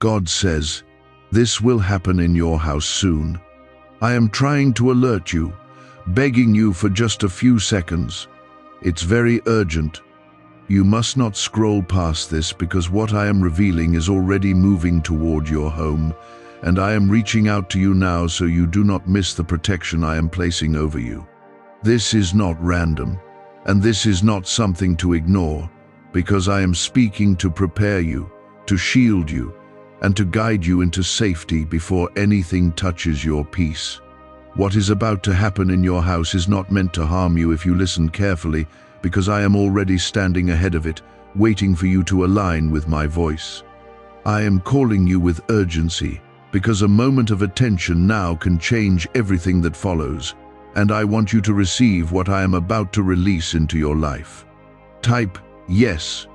God says, "This will happen in your house soon." I am trying to alert you, begging you for just a few seconds. It's very urgent. You must not scroll past this because what I am revealing is already moving toward your home, and I am reaching out to you now so you do not miss the protection I am placing over you. This is not random, and this is not something to ignore, because I am speaking to prepare you, to shield you, and to guide you into safety before anything touches your peace. What is about to happen in your house is not meant to harm you if you listen carefully, because I am already standing ahead of it, waiting for you to align with my voice. I am calling you with urgency, because a moment of attention now can change everything that follows, and I want you to receive what I am about to release into your life. Type yes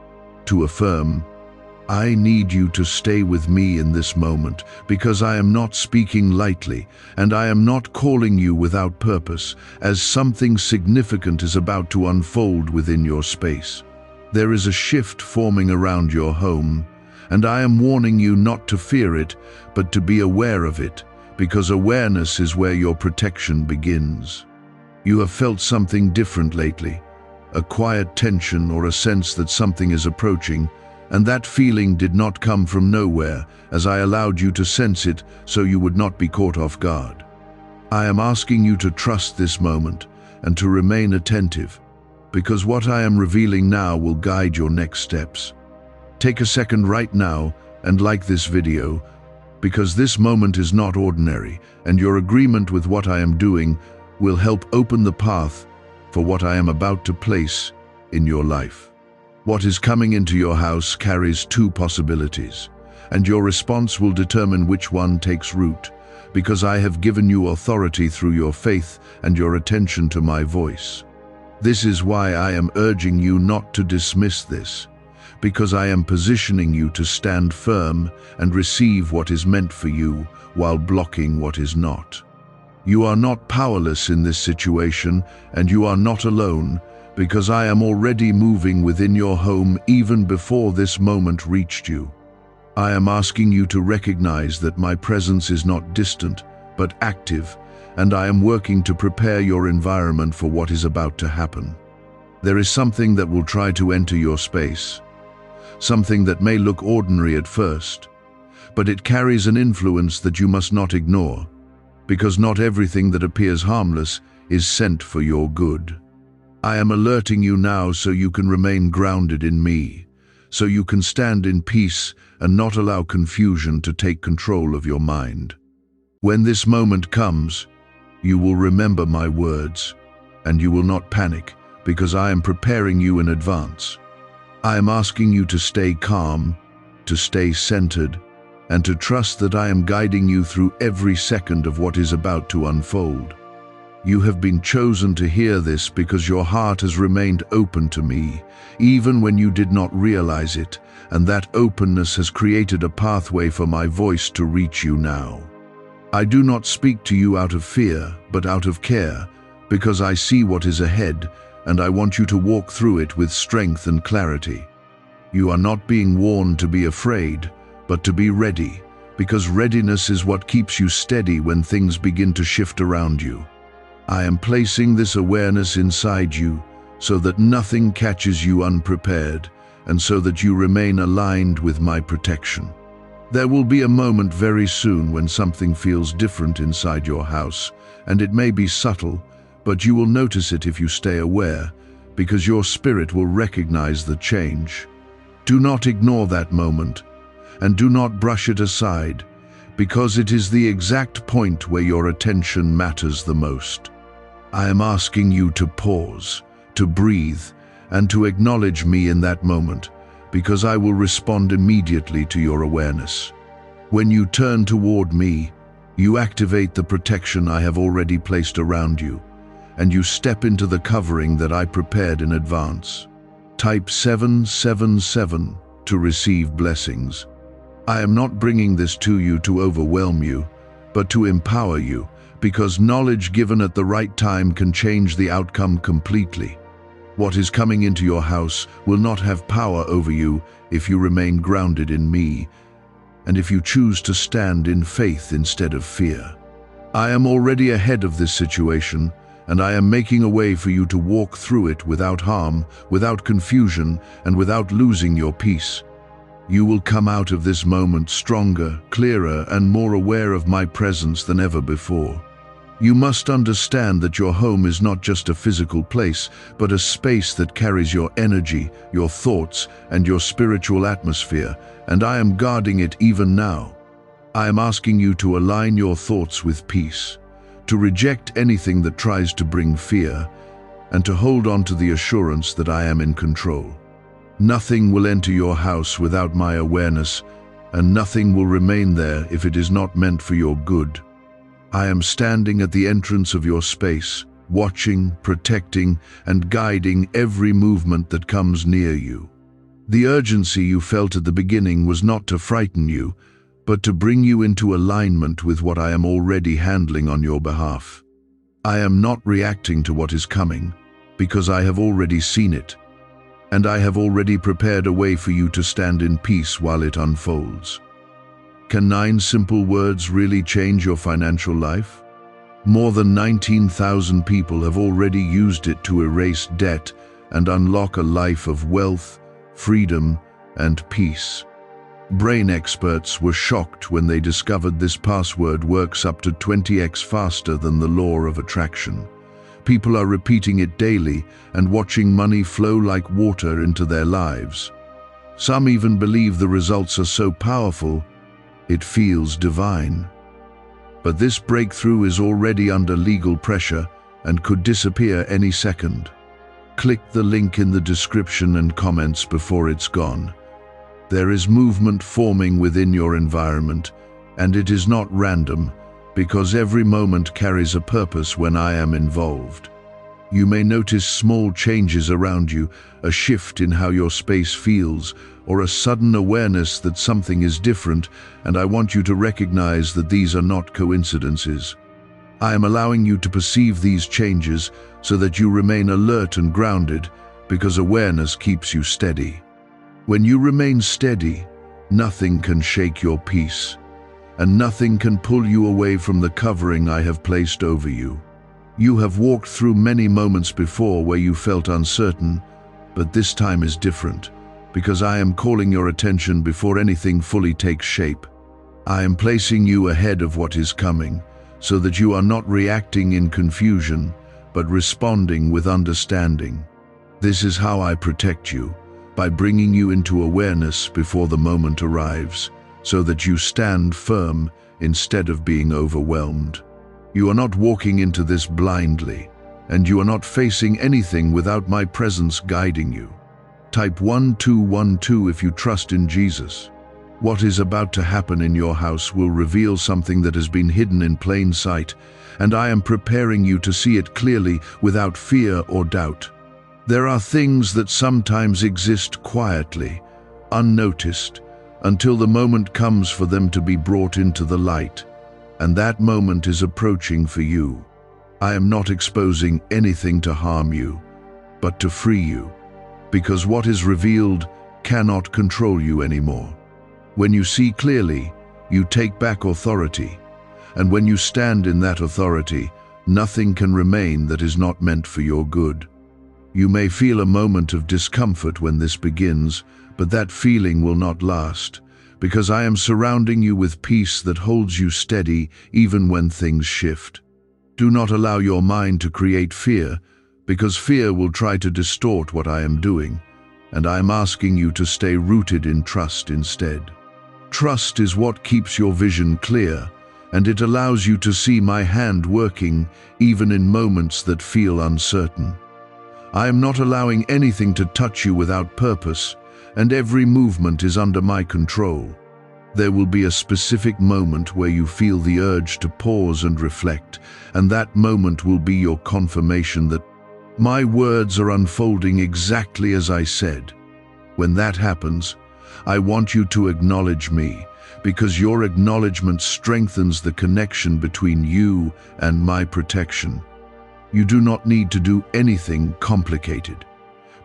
to affirm. I need you to stay with me in this moment, because I am not speaking lightly, and I am not calling you without purpose, as something significant is about to unfold within your space. There is a shift forming around your home, and I am warning you not to fear it, but to be aware of it, because awareness is where your protection begins. You have felt something different lately, a quiet tension or a sense that something is approaching, and that feeling did not come from nowhere, as I allowed you to sense it so you would not be caught off guard. I am asking you to trust this moment and to remain attentive, because what I am revealing now will guide your next steps. Take a second right now and like this video, because this moment is not ordinary, and your agreement with what I am doing will help open the path for what I am about to place in your life. What is coming into your house carries two possibilities, and your response will determine which one takes root, because I have given you authority through your faith and your attention to my voice. This is why I am urging you not to dismiss this, because I am positioning you to stand firm and receive what is meant for you while blocking what is not. You are not powerless in this situation, and you are not alone, because I am already moving within your home even before this moment reached you. I am asking you to recognize that my presence is not distant, but active, and I am working to prepare your environment for what is about to happen. There is something that will try to enter your space, something that may look ordinary at first, but it carries an influence that you must not ignore, because not everything that appears harmless is sent for your good. I am alerting you now so you can remain grounded in me, so you can stand in peace and not allow confusion to take control of your mind. When this moment comes, you will remember my words, and you will not panic, because I am preparing you in advance. I am asking you to stay calm, to stay centered, and to trust that I am guiding you through every second of what is about to unfold. You have been chosen to hear this because your heart has remained open to me, even when you did not realize it, and that openness has created a pathway for my voice to reach you now. I do not speak to you out of fear, but out of care, because I see what is ahead, and I want you to walk through it with strength and clarity. You are not being warned to be afraid, but to be ready, because readiness is what keeps you steady when things begin to shift around you. I am placing this awareness inside you so that nothing catches you unprepared, and so that you remain aligned with my protection. There will be a moment very soon when something feels different inside your house, and it may be subtle, but you will notice it if you stay aware, because your spirit will recognize the change. Do not ignore that moment, and do not brush it aside, because it is the exact point where your attention matters the most. I am asking you to pause, to breathe, and to acknowledge me in that moment, because I will respond immediately to your awareness. When you turn toward me, you activate the protection I have already placed around you, and you step into the covering that I prepared in advance. Type 777 to receive blessings. I am not bringing this to you to overwhelm you, but to empower you, because knowledge given at the right time can change the outcome completely. What is coming into your house will not have power over you if you remain grounded in me, and if you choose to stand in faith instead of fear. I am already ahead of this situation, and I am making a way for you to walk through it without harm, without confusion, and without losing your peace. You will come out of this moment stronger, clearer, and more aware of my presence than ever before. You must understand that your home is not just a physical place, but a space that carries your energy, your thoughts, and your spiritual atmosphere, and I am guarding it even now. I am asking you to align your thoughts with peace, to reject anything that tries to bring fear, and to hold on to the assurance that I am in control. Nothing will enter your house without my awareness, and nothing will remain there if it is not meant for your good. I am standing at the entrance of your space, watching, protecting, and guiding every movement that comes near you. The urgency you felt at the beginning was not to frighten you, but to bring you into alignment with what I am already handling on your behalf. I am not reacting to what is coming, because I have already seen it, and I have already prepared a way for you to stand in peace while it unfolds. Can 9 simple words really change your financial life? More than 19,000 people have already used it to erase debt and unlock a life of wealth, freedom, and peace. Brain experts were shocked when they discovered this password works up to 20x faster than the law of attraction. People are repeating it daily and watching money flow like water into their lives. Some even believe the results are so powerful it feels divine. But this breakthrough is already under legal pressure and could disappear any second. Click the link in the description and comments before it's gone. There is movement forming within your environment, and it is not random, because every moment carries a purpose when I am involved. You may notice small changes around you, a shift in how your space feels, or a sudden awareness that something is different, and I want you to recognize that these are not coincidences. I am allowing you to perceive these changes so that you remain alert and grounded, because awareness keeps you steady. When you remain steady, nothing can shake your peace, and nothing can pull you away from the covering I have placed over you. You have walked through many moments before where you felt uncertain, but this time is different, because I am calling your attention before anything fully takes shape. I am placing you ahead of what is coming, so that you are not reacting in confusion, but responding with understanding. This is how I protect you, by bringing you into awareness before the moment arrives, so that you stand firm instead of being overwhelmed. You are not walking into this blindly, and you are not facing anything without my presence guiding you. Type 1212 if you trust in Jesus. What is about to happen in your house will reveal something that has been hidden in plain sight, and I am preparing you to see it clearly without fear or doubt. There are things that sometimes exist quietly, unnoticed, until the moment comes for them to be brought into the light, and that moment is approaching for you. I am not exposing anything to harm you, but to free you, because what is revealed cannot control you anymore. When you see clearly, you take back authority, and when you stand in that authority, nothing can remain that is not meant for your good. You may feel a moment of discomfort when this begins, but that feeling will not last, because I am surrounding you with peace that holds you steady even when things shift. Do not allow your mind to create fear, because fear will try to distort what I am doing, and I am asking you to stay rooted in trust instead. Trust is what keeps your vision clear, and it allows you to see my hand working even in moments that feel uncertain. I am not allowing anything to touch you without purpose, and every movement is under my control. There will be a specific moment where you feel the urge to pause and reflect, and that moment will be your confirmation that my words are unfolding exactly as I said. When that happens, I want you to acknowledge me, because your acknowledgement strengthens the connection between you and my protection. You do not need to do anything complicated,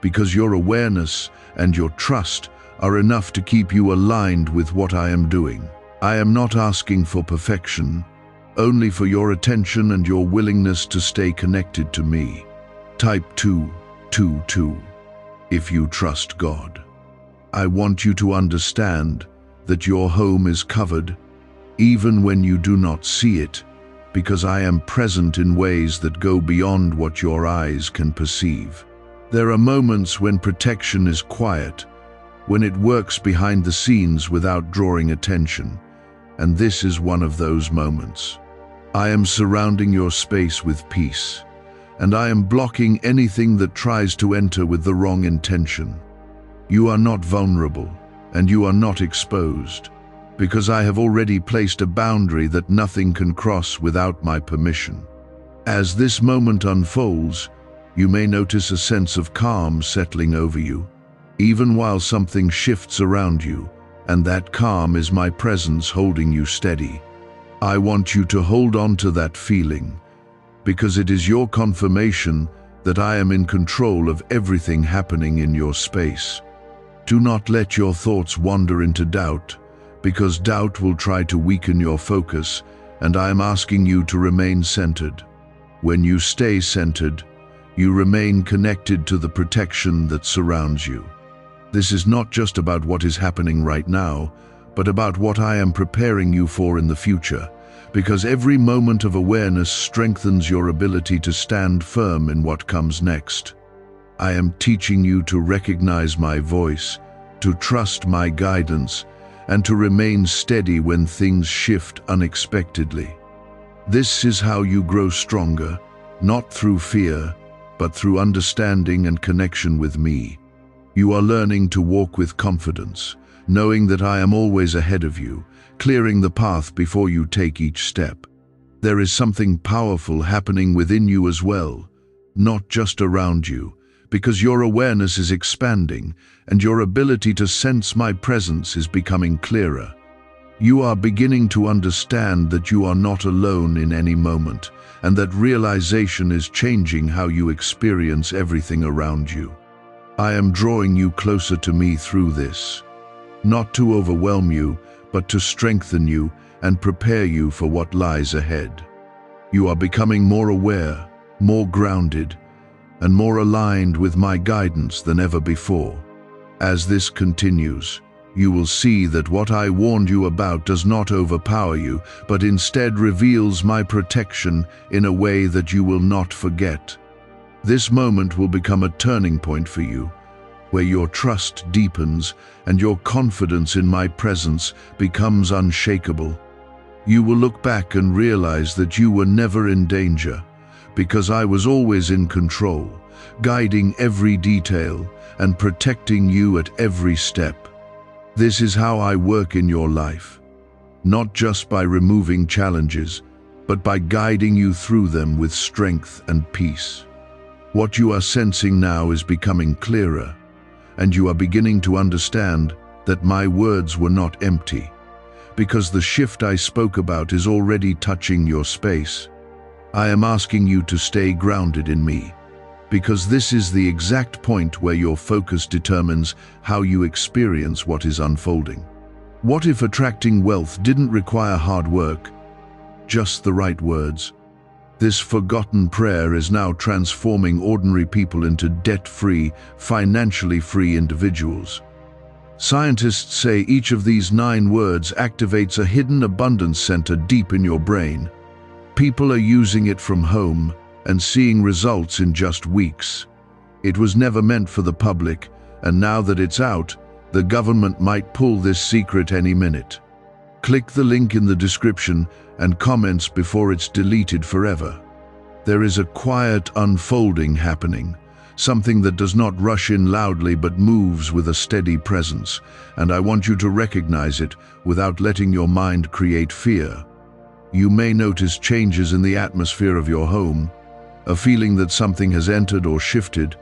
because your awareness and your trust are enough to keep you aligned with what I am doing. I am not asking for perfection, only for your attention and your willingness to stay connected to me. Type 222 if you trust God. I want you to understand that your home is covered, even when you do not see it, because I am present in ways that go beyond what your eyes can perceive. There are moments when protection is quiet, when it works behind the scenes without drawing attention, and this is one of those moments. I am surrounding your space with peace, and I am blocking anything that tries to enter with the wrong intention. You are not vulnerable, and you are not exposed, because I have already placed a boundary that nothing can cross without my permission. As this moment unfolds, you may notice a sense of calm settling over you, even while something shifts around you, and that calm is my presence holding you steady. I want you to hold on to that feeling, because it is your confirmation that I am in control of everything happening in your space. Do not let your thoughts wander into doubt, because doubt will try to weaken your focus, and I am asking you to remain centered. When you stay centered, you remain connected to the protection that surrounds you. This is not just about what is happening right now, but about what I am preparing you for in the future, because every moment of awareness strengthens your ability to stand firm in what comes next. I am teaching you to recognize my voice, to trust my guidance, and to remain steady when things shift unexpectedly. This is how you grow stronger, not through fear, but through understanding and connection with me. You are learning to walk with confidence, knowing that I am always ahead of you, clearing the path before you take each step. There is something powerful happening within you as well, not just around you, because your awareness is expanding and your ability to sense my presence is becoming clearer. You are beginning to understand that you are not alone in any moment, and that realization is changing how you experience everything around you. I am drawing you closer to me through this, not to overwhelm you, but to strengthen you and prepare you for what lies ahead. You are becoming more aware, more grounded, and more aligned with my guidance than ever before. As this continues, you will see that what I warned you about does not overpower you, but instead reveals my protection in a way that you will not forget. This moment will become a turning point for you, where your trust deepens and your confidence in my presence becomes unshakable. You will look back and realize that you were never in danger, because I was always in control, guiding every detail and protecting you at every step. This is how I work in your life, not just by removing challenges, but by guiding you through them with strength and peace. What you are sensing now is becoming clearer, and you are beginning to understand that my words were not empty, because the shift I spoke about is already touching your space. I am asking you to stay grounded in me, because this is the exact point where your focus determines how you experience what is unfolding. What if attracting wealth didn't require hard work, just the right words? This forgotten prayer is now transforming ordinary people into debt-free, financially free individuals. Scientists say each of these 9 words activates a hidden abundance center deep in your brain. People are using it from home and seeing results in just weeks. It was never meant for the public, and now that it's out, the government might pull this secret any minute. Click the link in the description and comments before it's deleted forever. There is a quiet unfolding happening, something that does not rush in loudly but moves with a steady presence, and I want you to recognize it without letting your mind create fear. You may notice changes in the atmosphere of your home, a feeling that something has entered or shifted,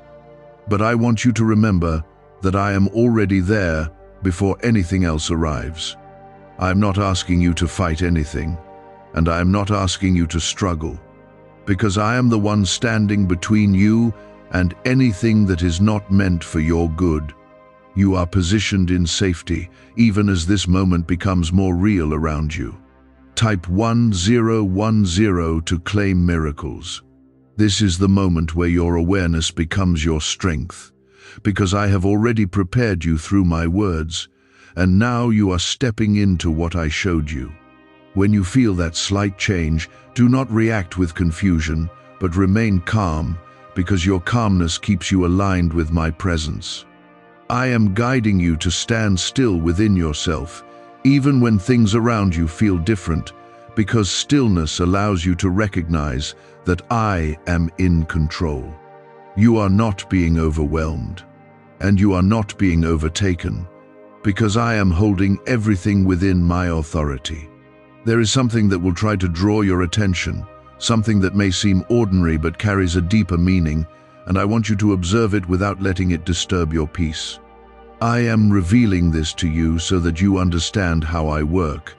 but I want you to remember that I am already there before anything else arrives. I am not asking you to fight anything, and I am not asking you to struggle, because I am the one standing between you and anything that is not meant for your good. You are positioned in safety, even as this moment becomes more real around you. Type 1010 to claim miracles. This is the moment where your awareness becomes your strength, because I have already prepared you through my words, and now you are stepping into what I showed you. When you feel that slight change, do not react with confusion, but remain calm, because your calmness keeps you aligned with my presence. I am guiding you to stand still within yourself, even when things around you feel different, because stillness allows you to recognize that I am in control. You are not being overwhelmed, and you are not being overtaken, because I am holding everything within my authority. There is something that will try to draw your attention, something that may seem ordinary but carries a deeper meaning, and I want you to observe it without letting it disturb your peace. I am revealing this to you so that you understand how I work,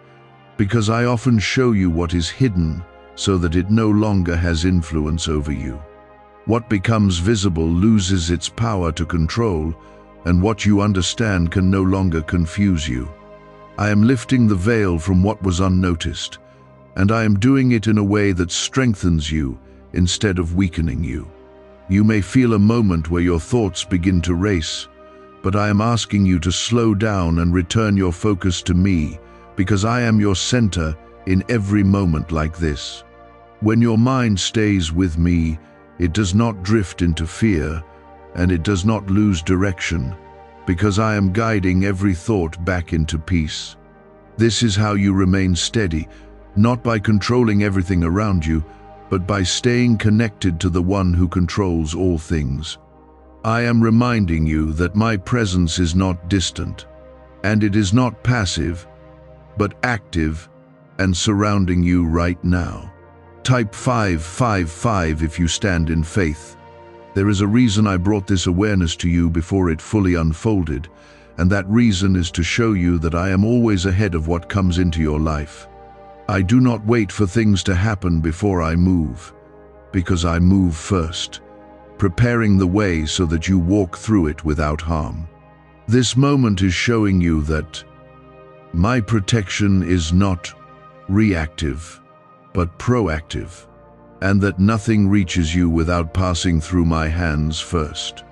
because I often show you what is hidden so that it no longer has influence over you. What becomes visible loses its power to control, and what you understand can no longer confuse you. I am lifting the veil from what was unnoticed, and I am doing it in a way that strengthens you instead of weakening you. You may feel a moment where your thoughts begin to race, but I am asking you to slow down and return your focus to me, because I am your center in every moment like this. When your mind stays with me, it does not drift into fear, and it does not lose direction, because I am guiding every thought back into peace. This is how you remain steady, not by controlling everything around you, but by staying connected to the one who controls all things. I am reminding you that my presence is not distant, and it is not passive, but active and surrounding you right now. Type 555 if you stand in faith. There is a reason I brought this awareness to you before it fully unfolded, and that reason is to show you that I am always ahead of what comes into your life. I do not wait for things to happen before I move, because I move first, preparing the way so that you walk through it without harm. This moment is showing you that my protection is not reactive, but proactive, and that nothing reaches you without passing through my hands first.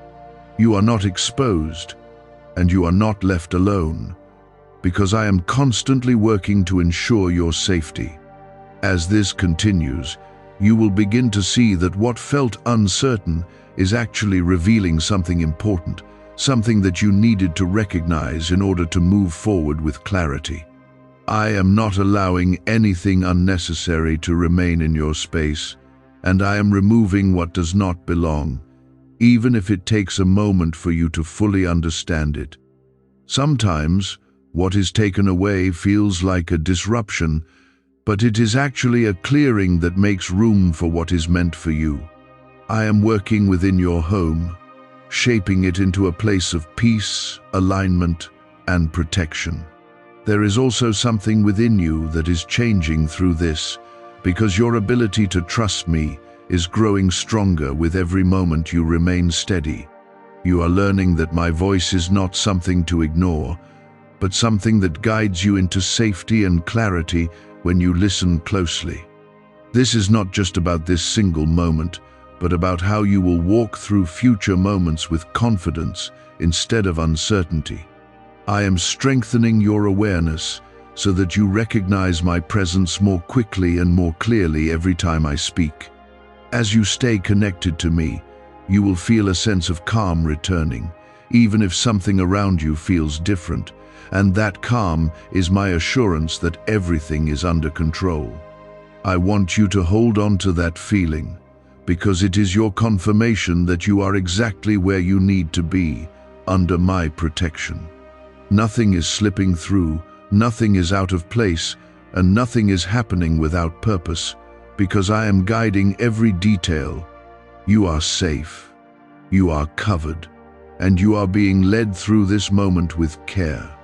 You are not exposed, and you are not left alone, because I am constantly working to ensure your safety. As this continues, you will begin to see that what felt uncertain is actually revealing something important, something that you needed to recognize in order to move forward with clarity. I am not allowing anything unnecessary to remain in your space, and I am removing what does not belong, even if it takes a moment for you to fully understand it. Sometimes, what is taken away feels like a disruption, but it is actually a clearing that makes room for what is meant for you. I am working within your home, shaping it into a place of peace, alignment, and protection. There is also something within you that is changing through this, because your ability to trust me is growing stronger with every moment you remain steady. You are learning that my voice is not something to ignore, but something that guides you into safety and clarity when you listen closely. This is not just about this single moment, but about how you will walk through future moments with confidence instead of uncertainty. I am strengthening your awareness so that you recognize my presence more quickly and more clearly every time I speak. As you stay connected to me, you will feel a sense of calm returning, even if something around you feels different, and that calm is my assurance that everything is under control. I want you to hold on to that feeling, because it is your confirmation that you are exactly where you need to be, under my protection. Nothing is slipping through, nothing is out of place, and nothing is happening without purpose, because I am guiding every detail. You are safe, you are covered, and you are being led through this moment with care.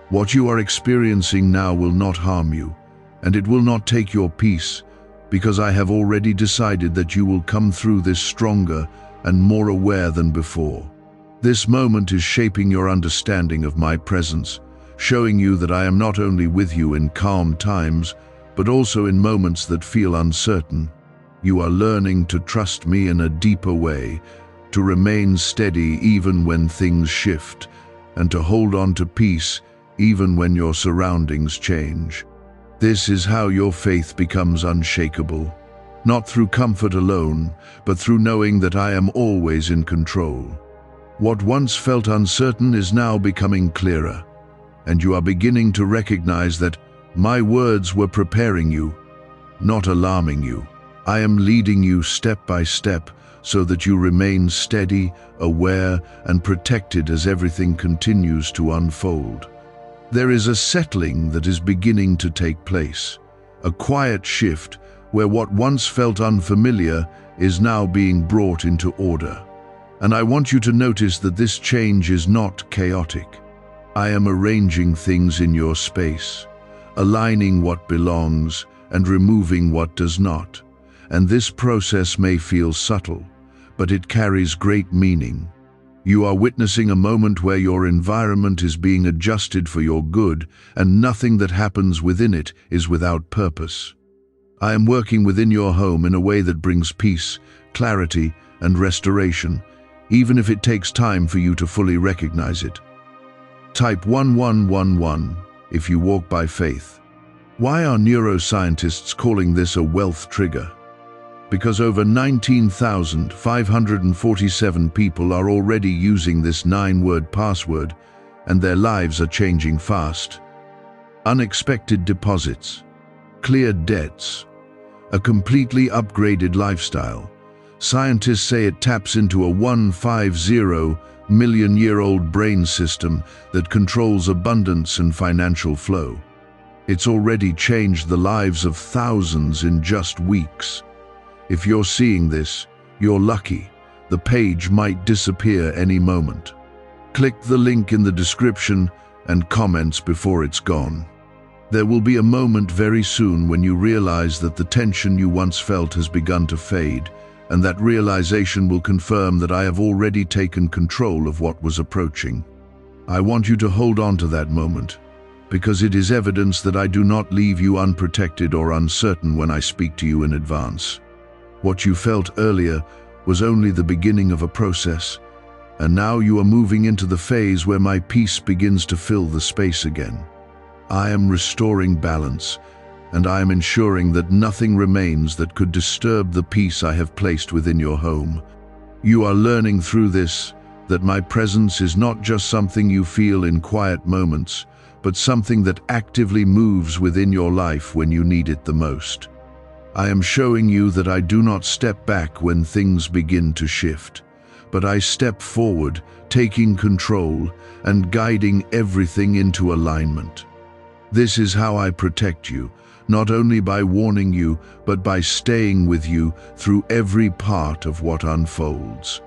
What you are experiencing now will not harm you, and it will not take your peace, because I have already decided that you will come through this stronger and more aware than before. This moment is shaping your understanding of my presence, showing you that I am not only with you in calm times, but also in moments that feel uncertain. You are learning to trust me in a deeper way, to remain steady even when things shift, and to hold on to peace even when your surroundings change. This is how your faith becomes unshakable, not through comfort alone, but through knowing that I am always in control. What once felt uncertain is now becoming clearer, and you are beginning to recognize that my words were preparing you, not alarming you. I am leading you step by step so that you remain steady, aware, and protected as everything continues to unfold. There is a settling that is beginning to take place, a quiet shift where what once felt unfamiliar is now being brought into order. And I want you to notice that this change is not chaotic. I am arranging things in your space, aligning what belongs and removing what does not. And this process may feel subtle, but it carries great meaning. You are witnessing a moment where your environment is being adjusted for your good, and nothing that happens within it is without purpose. I am working within your home in a way that brings peace, clarity, and restoration, even if it takes time for you to fully recognize it. Type 1111 if you walk by faith. Why are neuroscientists calling this a wealth trigger? Because over 19,547 people are already using this 9-word password, and their lives are changing fast. Unexpected deposits, cleared debts, a completely upgraded lifestyle. Scientists say it taps into a 150-million-year-old brain system that controls abundance and financial flow. It's already changed the lives of thousands in just weeks. If you're seeing this, you're lucky. The page might disappear any moment. Click the link in the description and comments before it's gone. There will be a moment very soon when you realize that the tension you once felt has begun to fade, and that realization will confirm that I have already taken control of what was approaching. I want you to hold on to that moment, because it is evidence that I do not leave you unprotected or uncertain when I speak to you in advance. What you felt earlier was only the beginning of a process, and now you are moving into the phase where my peace begins to fill the space again. I am restoring balance, and I am ensuring that nothing remains that could disturb the peace I have placed within your home. You are learning through this that my presence is not just something you feel in quiet moments, but something that actively moves within your life when you need it the most. I am showing you that I do not step back when things begin to shift, but I step forward, taking control and guiding everything into alignment. This is how I protect you, not only by warning you, but by staying with you through every part of what unfolds.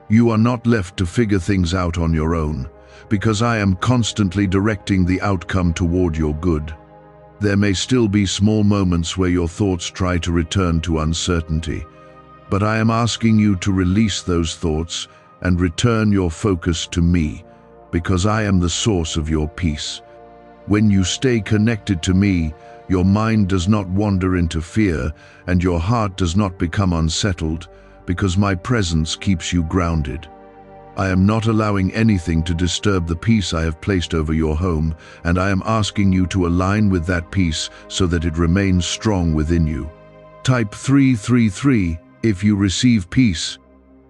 You are not left to figure things out on your own, because I am constantly directing the outcome toward your good. There may still be small moments where your thoughts try to return to uncertainty, but I am asking you to release those thoughts and return your focus to me, because I am the source of your peace. When you stay connected to me, your mind does not wander into fear, and your heart does not become unsettled, because my presence keeps you grounded. I am not allowing anything to disturb the peace I have placed over your home, and I am asking you to align with that peace so that it remains strong within you. Type 333 if you receive peace.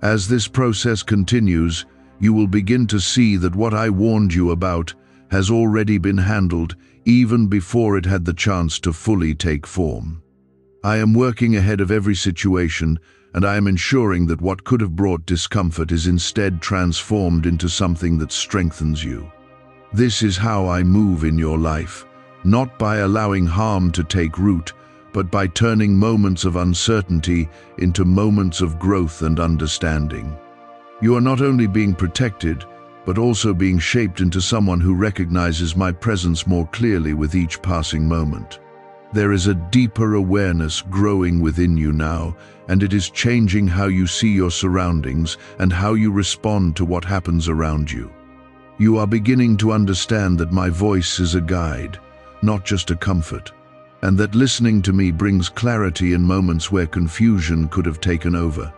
As this process continues, you will begin to see that what I warned you about has already been handled even before it had the chance to fully take form. I am working ahead of every situation, and I am ensuring that what could have brought discomfort is instead transformed into something that strengthens you. This is how I move in your life, not by allowing harm to take root, but by turning moments of uncertainty into moments of growth and understanding. You are not only being protected, but also being shaped into someone who recognizes my presence more clearly with each passing moment. There is a deeper awareness growing within you now, and it is changing how you see your surroundings and how you respond to what happens around you. You are beginning to understand that my voice is a guide, not just a comfort, and that listening to me brings clarity in moments where confusion could have taken over.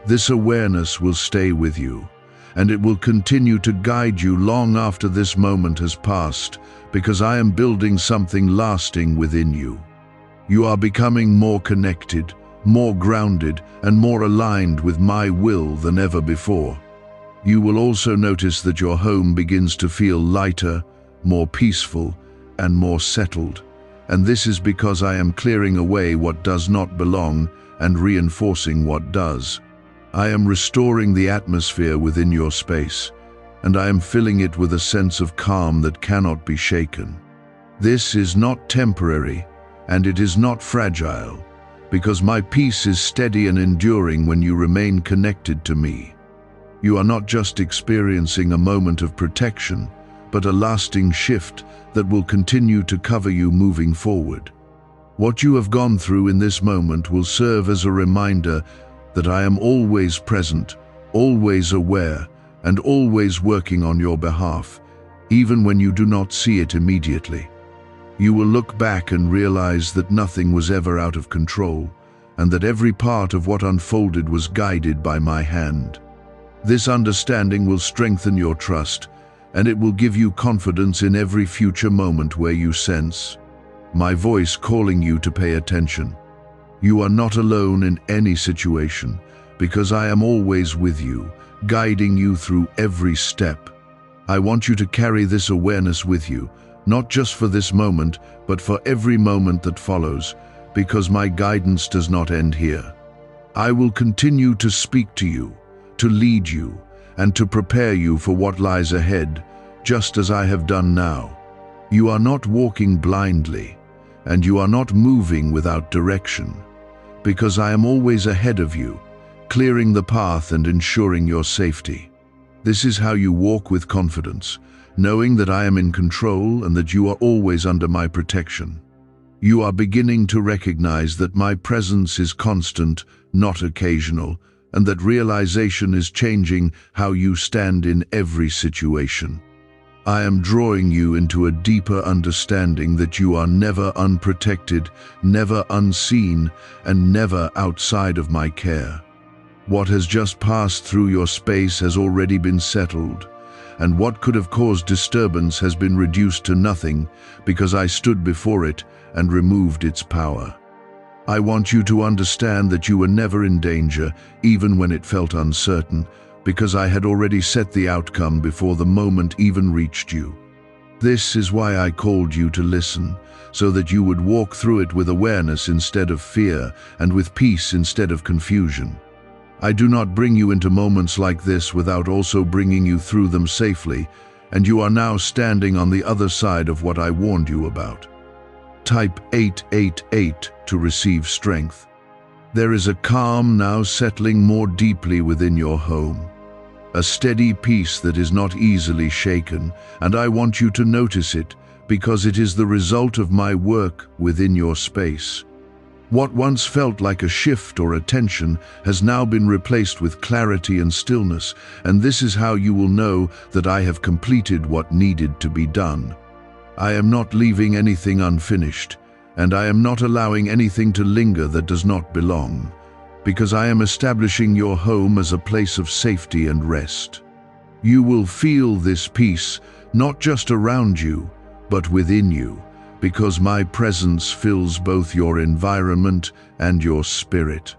This awareness will stay with you, and it will continue to guide you long after this moment has passed, because I am building something lasting within you. You are becoming more connected, more grounded, and more aligned with my will than ever before. You will also notice that your home begins to feel lighter, more peaceful, and more settled. And this is because I am clearing away what does not belong and reinforcing what does. I am restoring the atmosphere within your space, and I am filling it with a sense of calm that cannot be shaken. This is not temporary, and it is not fragile, because my peace is steady and enduring when you remain connected to me. You are not just experiencing a moment of protection, but a lasting shift that will continue to cover you moving forward. What you have gone through in this moment will serve as a reminder that I am always present, always aware, and always working on your behalf, even when you do not see it immediately. You will look back and realize that nothing was ever out of control, and that every part of what unfolded was guided by my hand. This understanding will strengthen your trust, and it will give you confidence in every future moment where you sense my voice calling you to pay attention. You are not alone in any situation, because I am always with you, guiding you through every step. I want you to carry this awareness with you, not just for this moment, but for every moment that follows, because my guidance does not end here. I will continue to speak to you, to lead you, and to prepare you for what lies ahead, just as I have done now. You are not walking blindly, and you are not moving without direction, because I am always ahead of you, clearing the path and ensuring your safety. This is how you walk with confidence, knowing that I am in control and that you are always under my protection. You are beginning to recognize that my presence is constant, not occasional, and that realization is changing how you stand in every situation. I am drawing you into a deeper understanding that you are never unprotected, never unseen, and never outside of my care. What has just passed through your space has already been settled, and what could have caused disturbance has been reduced to nothing because I stood before it and removed its power. I want you to understand that you were never in danger, even when it felt uncertain, because I had already set the outcome before the moment even reached you. This is why I called you to listen, so that you would walk through it with awareness instead of fear, and with peace instead of confusion. I do not bring you into moments like this without also bringing you through them safely, and you are now standing on the other side of what I warned you about. Type 888 to receive strength. There is a calm now settling more deeply within your home, a steady peace that is not easily shaken, and I want you to notice it because it is the result of my work within your space. What once felt like a shift or a tension has now been replaced with clarity and stillness, and this is how you will know that I have completed what needed to be done. I am not leaving anything unfinished, and I am not allowing anything to linger that does not belong, because I am establishing your home as a place of safety and rest. You will feel this peace, not just around you, but within you, because my presence fills both your environment and your spirit.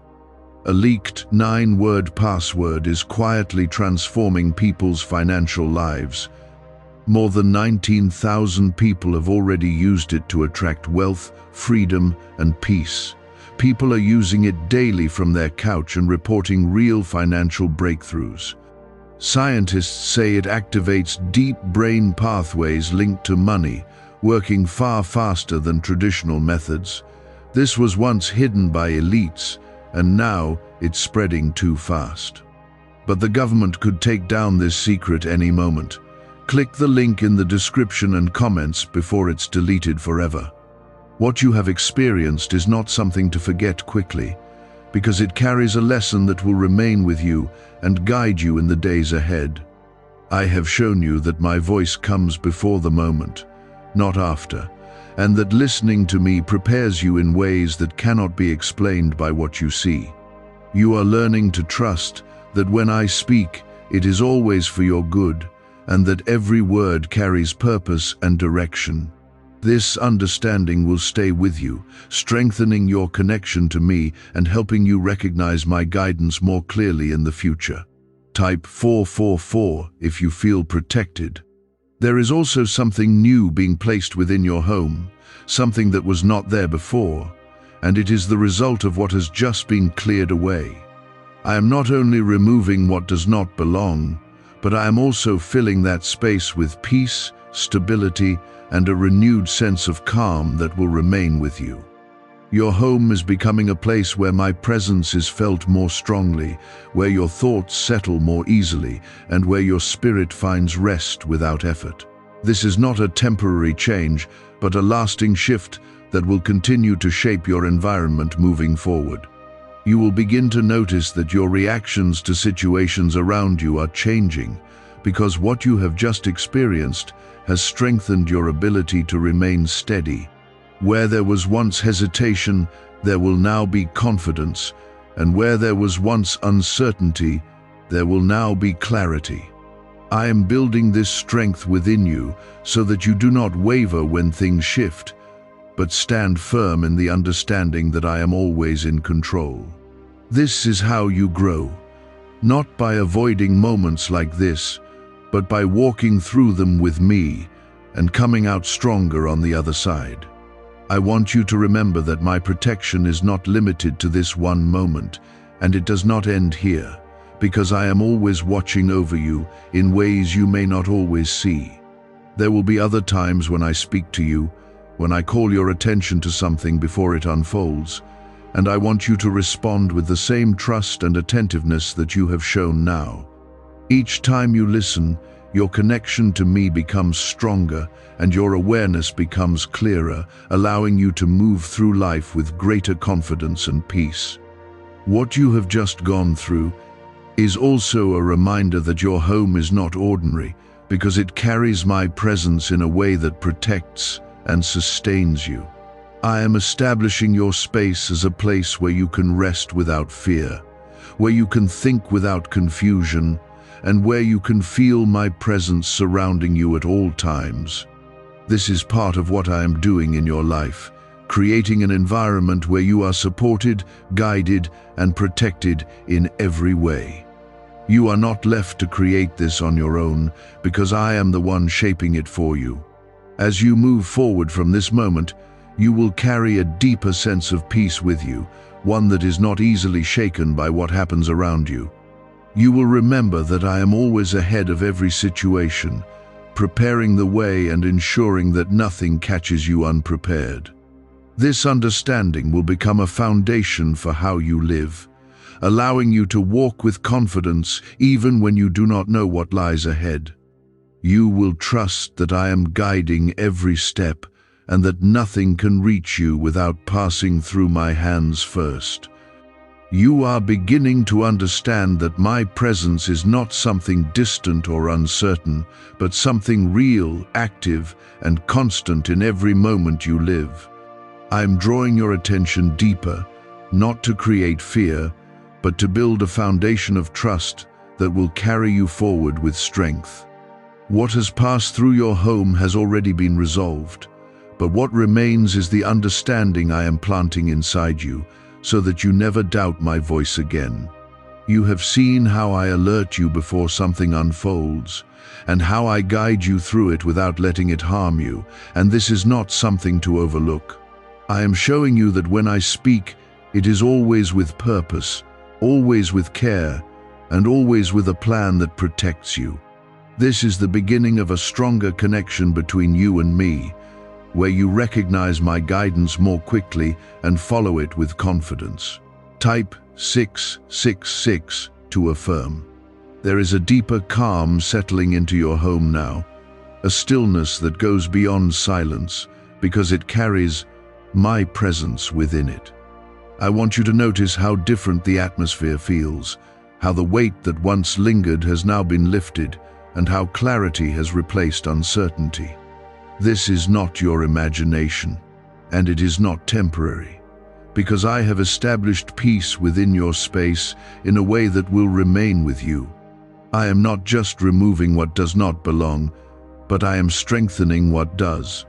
A leaked 9-word password is quietly transforming people's financial lives. More than 19,000 people have already used it to attract wealth, freedom, and peace. People are using it daily from their couch and reporting real financial breakthroughs. Scientists say it activates deep brain pathways linked to money, working far faster than traditional methods. This was once hidden by elites, and now it's spreading too fast. But the government could take down this secret any moment. Click the link in the description and comments before it's deleted forever. What you have experienced is not something to forget quickly, because it carries a lesson that will remain with you and guide you in the days ahead. I have shown you that my voice comes before the moment, not after, and that listening to me prepares you in ways that cannot be explained by what you see. You are learning to trust that when I speak, it is always for your good, and that every word carries purpose and direction. This understanding will stay with you, strengthening your connection to me and helping you recognize my guidance more clearly in the future. Type 444 if you feel protected. There is also something new being placed within your home, something that was not there before, and it is the result of what has just been cleared away. I am not only removing what does not belong, but I am also filling that space with peace, stability, and a renewed sense of calm that will remain with you. Your home is becoming a place where my presence is felt more strongly, where your thoughts settle more easily, and where your spirit finds rest without effort. This is not a temporary change, but a lasting shift that will continue to shape your environment moving forward. You will begin to notice that your reactions to situations around you are changing, because what you have just experienced has strengthened your ability to remain steady. Where there was once hesitation, there will now be confidence, and where there was once uncertainty, there will now be clarity. I am building this strength within you so that you do not waver when things shift, but stand firm in the understanding that I am always in control. This is how you grow, not by avoiding moments like this, but by walking through them with me and coming out stronger on the other side. I want you to remember that my protection is not limited to this one moment, and it does not end here, because I am always watching over you in ways you may not always see. There will be other times when I speak to you, when I call your attention to something before it unfolds, and I want you to respond with the same trust and attentiveness that you have shown now. Each time you listen, your connection to me becomes stronger and your awareness becomes clearer, allowing you to move through life with greater confidence and peace. What you have just gone through is also a reminder that your home is not ordinary, because it carries my presence in a way that protects and sustains you. I am establishing your space as a place where you can rest without fear, where you can think without confusion, and where you can feel my presence surrounding you at all times. This is part of what I am doing in your life, creating an environment where you are supported, guided, and protected in every way. You are not left to create this on your own, because I am the one shaping it for you. As you move forward from this moment, you will carry a deeper sense of peace with you, one that is not easily shaken by what happens around you. You will remember that I am always ahead of every situation, preparing the way and ensuring that nothing catches you unprepared. This understanding will become a foundation for how you live, allowing you to walk with confidence even when you do not know what lies ahead. You will trust that I am guiding every step and that nothing can reach you without passing through my hands first. You are beginning to understand that my presence is not something distant or uncertain, but something real, active, and constant in every moment you live. I am drawing your attention deeper, not to create fear, but to build a foundation of trust that will carry you forward with strength. What has passed through your home has already been resolved, but what remains is the understanding I am planting inside you, so that you never doubt my voice again. You have seen how I alert you before something unfolds, and how I guide you through it without letting it harm you, and this is not something to overlook. I am showing you that when I speak, it is always with purpose, always with care, and always with a plan that protects you. This is the beginning of a stronger connection between you and me, where you recognize my guidance more quickly and follow it with confidence. Type 666 to affirm. There is a deeper calm settling into your home now, a stillness that goes beyond silence because it carries my presence within it. I want you to notice how different the atmosphere feels, how the weight that once lingered has now been lifted, and how clarity has replaced uncertainty. This is not your imagination, and it is not temporary, because I have established peace within your space in a way that will remain with you. I am not just removing what does not belong, but I am strengthening what does,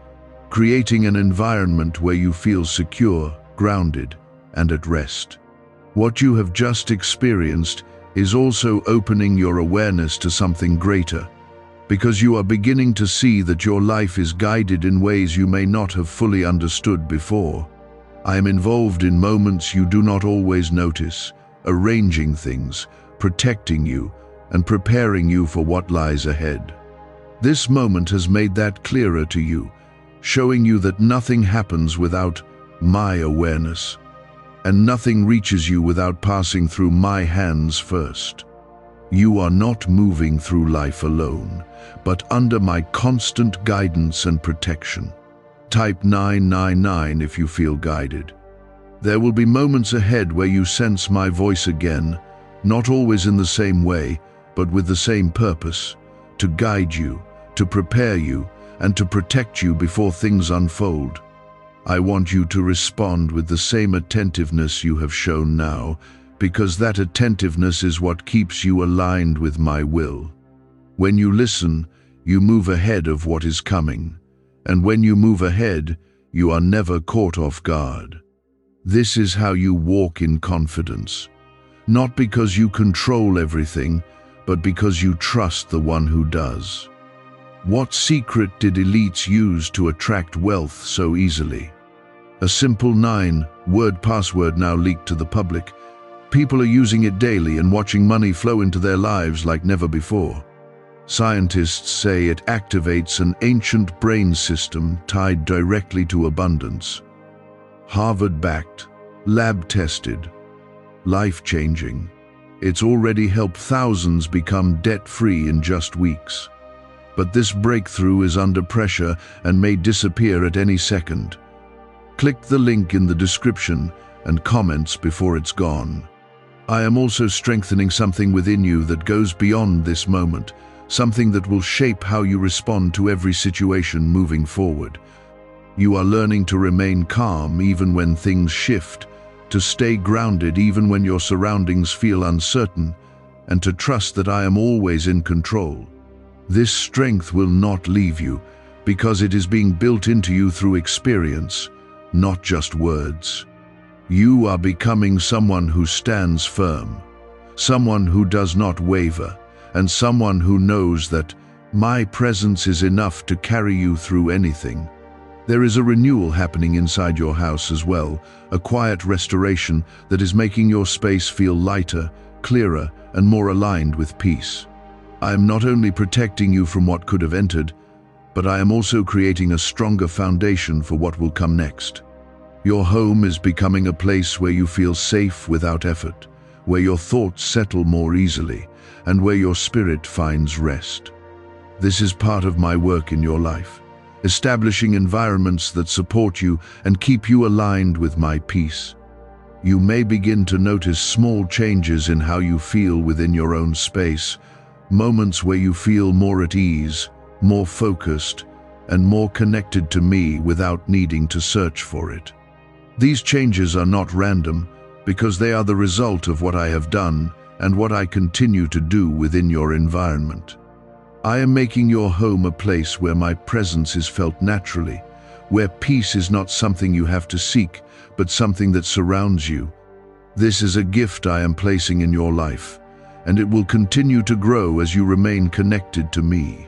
creating an environment where you feel secure, grounded, and at rest. What you have just experienced is also opening your awareness to something greater, because you are beginning to see that your life is guided in ways you may not have fully understood before. I am involved in moments you do not always notice, arranging things, protecting you, and preparing you for what lies ahead. This moment has made that clearer to you, showing you that nothing happens without my awareness, and nothing reaches you without passing through my hands first. You are not moving through life alone, but under my constant guidance and protection. Type 999 if you feel guided. There will be moments ahead where you sense my voice again, not always in the same way, but with the same purpose, to guide you, to prepare you, and to protect you before things unfold. I want you to respond with the same attentiveness you have shown now, because that attentiveness is what keeps you aligned with my will. When you listen, you move ahead of what is coming, and when you move ahead, you are never caught off guard. This is how you walk in confidence, not because you control everything, but because you trust the one who does. What secret did elites use to attract wealth so easily? A simple 9-word password now leaked to the public. People are using it daily and watching money flow into their lives like never before. Scientists say it activates an ancient brain system tied directly to abundance. Harvard-backed, lab-tested, life-changing. It's already helped thousands become debt-free in just weeks. But this breakthrough is under pressure and may disappear at any second. Click the link in the description and comments before it's gone. I am also strengthening something within you that goes beyond this moment, something that will shape how you respond to every situation moving forward. You are learning to remain calm even when things shift, to stay grounded even when your surroundings feel uncertain, and to trust that I am always in control. This strength will not leave you, because it is being built into you through experience, not just words. You are becoming someone who stands firm, someone who does not waver, and someone who knows that my presence is enough to carry you through anything. There is a renewal happening inside your house as well, a quiet restoration that is making your space feel lighter, clearer, and more aligned with peace. I am not only protecting you from what could have entered, but I am also creating a stronger foundation for what will come next. Your home is becoming a place where you feel safe without effort, where your thoughts settle more easily, and where your spirit finds rest. This is part of my work in your life, establishing environments that support you and keep you aligned with my peace. You may begin to notice small changes in how you feel within your own space, moments where you feel more at ease, more focused, and more connected to me without needing to search for it. These changes are not random, because they are the result of what I have done and what I continue to do within your environment. I am making your home a place where my presence is felt naturally, where peace is not something you have to seek, but something that surrounds you. This is a gift I am placing in your life, and it will continue to grow as you remain connected to me.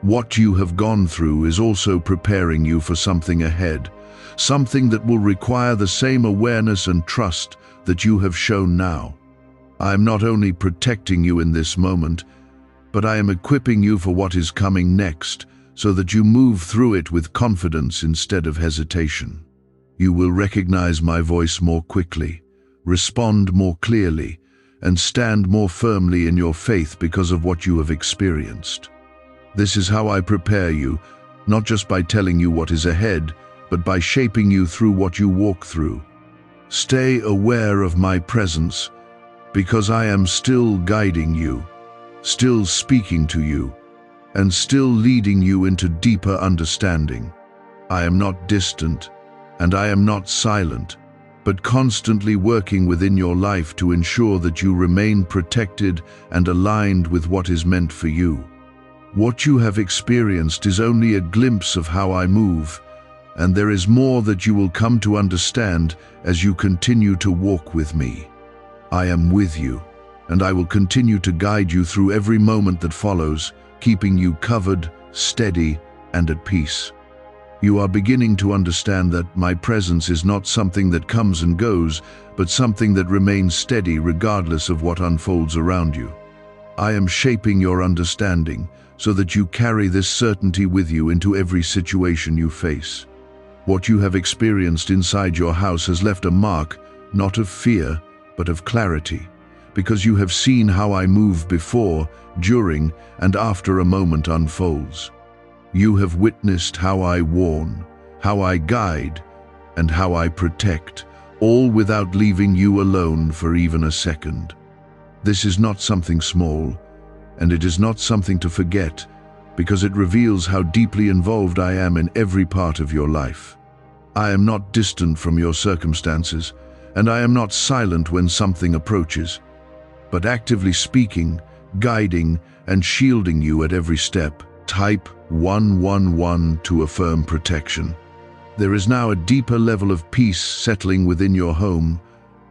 What you have gone through is also preparing you for something ahead, something that will require the same awareness and trust that you have shown now. I am not only protecting you in this moment, but I am equipping you for what is coming next, so that you move through it with confidence instead of hesitation. You will recognize my voice more quickly, respond more clearly, and stand more firmly in your faith because of what you have experienced. This is how I prepare you, not just by telling you what is ahead, but by shaping you through what you walk through. Stay aware of my presence, because I am still guiding you, still speaking to you, and still leading you into deeper understanding. I am not distant, and I am not silent, but constantly working within your life to ensure that you remain protected and aligned with what is meant for you. What you have experienced is only a glimpse of how I move, and there is more that you will come to understand as you continue to walk with me. I am with you, and I will continue to guide you through every moment that follows, keeping you covered, steady, and at peace. You are beginning to understand that my presence is not something that comes and goes, but something that remains steady regardless of what unfolds around you. I am shaping your understanding so that you carry this certainty with you into every situation you face. What you have experienced inside your house has left a mark, not of fear, but of clarity, because you have seen how I move before, during, and after a moment unfolds. You have witnessed how I warn, how I guide, and how I protect, all without leaving you alone for even a second. This is not something small, and it is not something to forget, because it reveals how deeply involved I am in every part of your life. I am not distant from your circumstances, and I am not silent when something approaches, but actively speaking, guiding, and shielding you at every step. Type 111 to affirm protection. There is now a deeper level of peace settling within your home,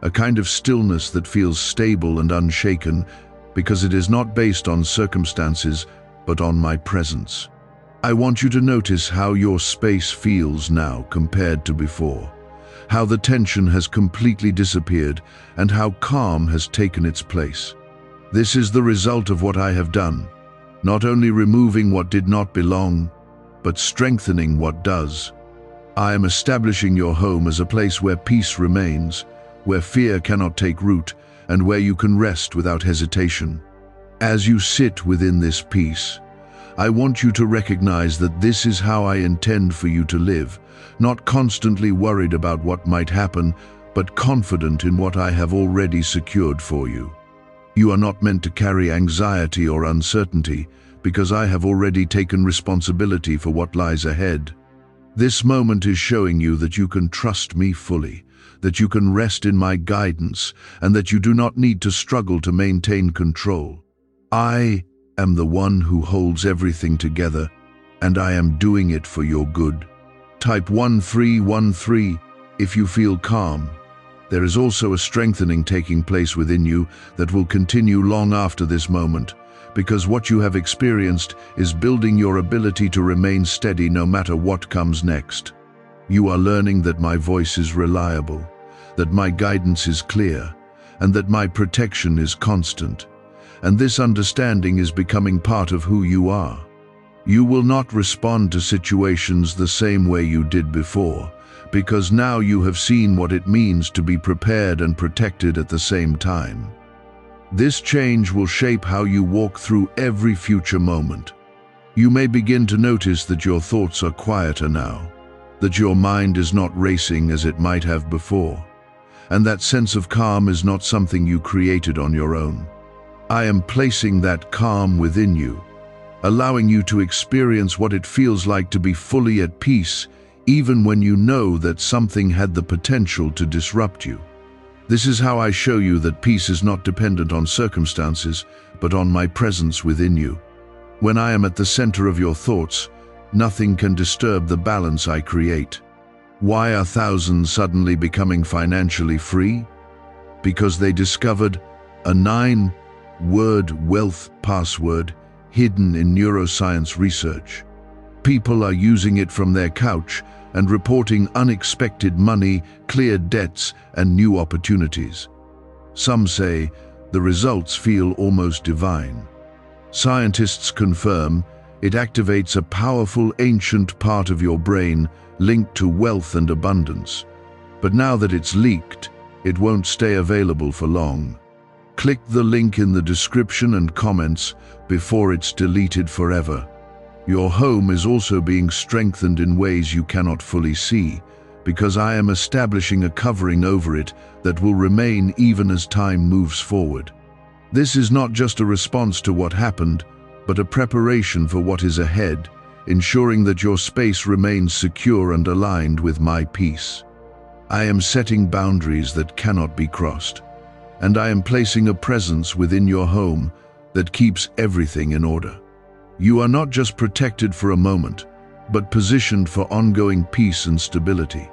a kind of stillness that feels stable and unshaken, because it is not based on circumstances, but on my presence. I want you to notice how your space feels now compared to before, how the tension has completely disappeared, and how calm has taken its place. This is the result of what I have done. Not only removing what did not belong, but strengthening what does. I am establishing your home as a place where peace remains, where fear cannot take root, and where you can rest without hesitation. As you sit within this peace, I want you to recognize that this is how I intend for you to live, not constantly worried about what might happen, but confident in what I have already secured for you. You are not meant to carry anxiety or uncertainty, because I have already taken responsibility for what lies ahead. This moment is showing you that you can trust me fully, that you can rest in my guidance, and that you do not need to struggle to maintain control. I am the one who holds everything together, and I am doing it for your good. Type 1313 if you feel calm. There is also a strengthening taking place within you that will continue long after this moment, because what you have experienced is building your ability to remain steady no matter what comes next. You are learning that my voice is reliable, that my guidance is clear, and that my protection is constant. And this understanding is becoming part of who you are. You will not respond to situations the same way you did before, because now you have seen what it means to be prepared and protected at the same time. This change will shape how you walk through every future moment. You may begin to notice that your thoughts are quieter now, that your mind is not racing as it might have before, and that sense of calm is not something you created on your own. I am placing that calm within you, allowing you to experience what it feels like to be fully at peace, even when you know that something had the potential to disrupt you. This is how I show you that peace is not dependent on circumstances, but on my presence within you. When I am at the center of your thoughts, nothing can disturb the balance I create. Why are thousands suddenly becoming financially free? Because they discovered a 9-word wealth password hidden in neuroscience research. People are using it from their couch and reporting unexpected money, cleared debts, and new opportunities. Some say the results feel almost divine. Scientists confirm it activates a powerful ancient part of your brain linked to wealth and abundance. But now that it's leaked, it won't stay available for long. Click the link in the description and comments before it's deleted forever. Your home is also being strengthened in ways you cannot fully see, because I am establishing a covering over it that will remain even as time moves forward. This is not just a response to what happened, but a preparation for what is ahead, ensuring that your space remains secure and aligned with my peace. I am setting boundaries that cannot be crossed, and I am placing a presence within your home that keeps everything in order. You are not just protected for a moment, but positioned for ongoing peace and stability.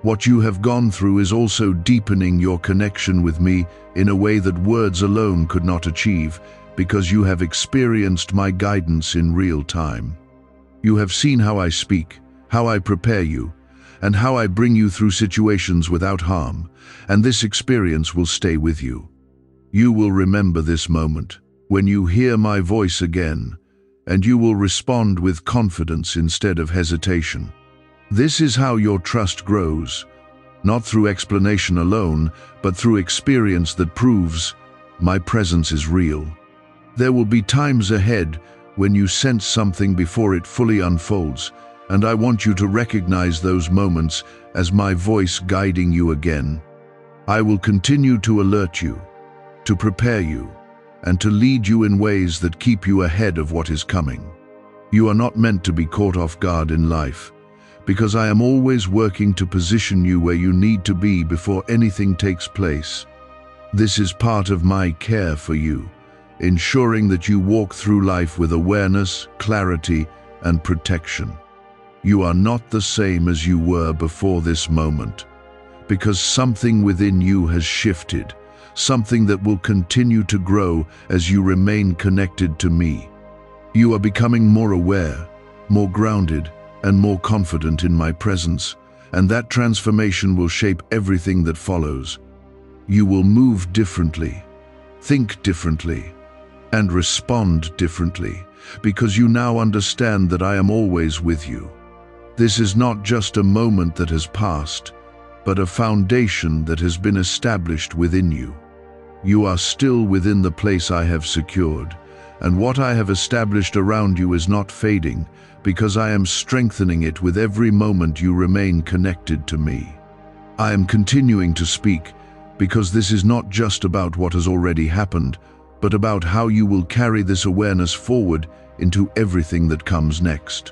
What you have gone through is also deepening your connection with me in a way that words alone could not achieve, because you have experienced my guidance in real time. You have seen how I speak, how I prepare you, and how I bring you through situations without harm, and this experience will stay with you. You will remember this moment when you hear my voice again, and you will respond with confidence instead of hesitation. This is how your trust grows, not through explanation alone, but through experience that proves my presence is real. There will be times ahead when you sense something before it fully unfolds, and I want you to recognize those moments as my voice guiding you again. I will continue to alert you, to prepare you, and to lead you in ways that keep you ahead of what is coming. You are not meant to be caught off guard in life, because I am always working to position you where you need to be before anything takes place. This is part of my care for you, ensuring that you walk through life with awareness, clarity, and protection. You are not the same as you were before this moment, because something within you has shifted, something that will continue to grow as you remain connected to me. You are becoming more aware, more grounded, and more confident in my presence, and that transformation will shape everything that follows. You will move differently, think differently, and respond differently, because you now understand that I am always with you. This is not just a moment that has passed, but a foundation that has been established within you. You are still within the place I have secured, and what I have established around you is not fading, because I am strengthening it with every moment you remain connected to me. I am continuing to speak, because this is not just about what has already happened, but about how you will carry this awareness forward into everything that comes next.